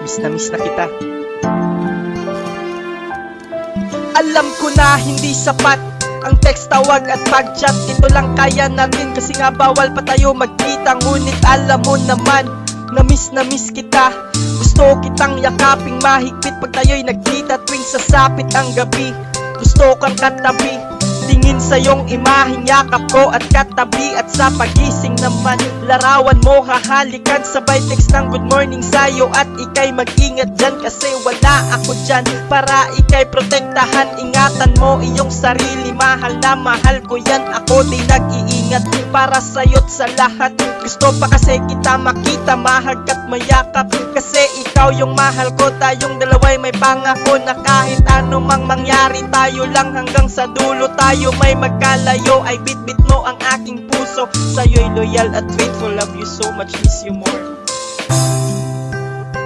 Miss na kita. Alam ko na hindi sapat ang text, tawag at pag-chat. Ito lang kaya natin kasi nga bawal pa tayo magkita. Ngunit alam mo naman na miss kita. Gusto kitang yakaping mahigpit pag tayo'y nagkita. Tuwing sasapit ang gabi, gusto kang katabi. Tingin sa iyong imaheng yakap ko at katabi. At sa pagising naman, larawan mo hahalikan. Sabay text ng good morning sa'yo at ikay mag-ingat dyan. Kasi wala ako dyan para ikay protektahan. Ingatan mo iyong sarili, mahal na mahal ko yan. Ako di nag-iingat para sa'yo't sa lahat. Gusto pa kasi kita makita, mahagkat mayakap. Kasi ikaw yung mahal ko, tayong dalawa'y may pangako na kahit ano mang mangyari, tayo lang hanggang sa dulo. Tayo may magkalayo, ay bitbit mo ang aking puso. Sa'yo'y loyal at faithful, love you so much, miss you more.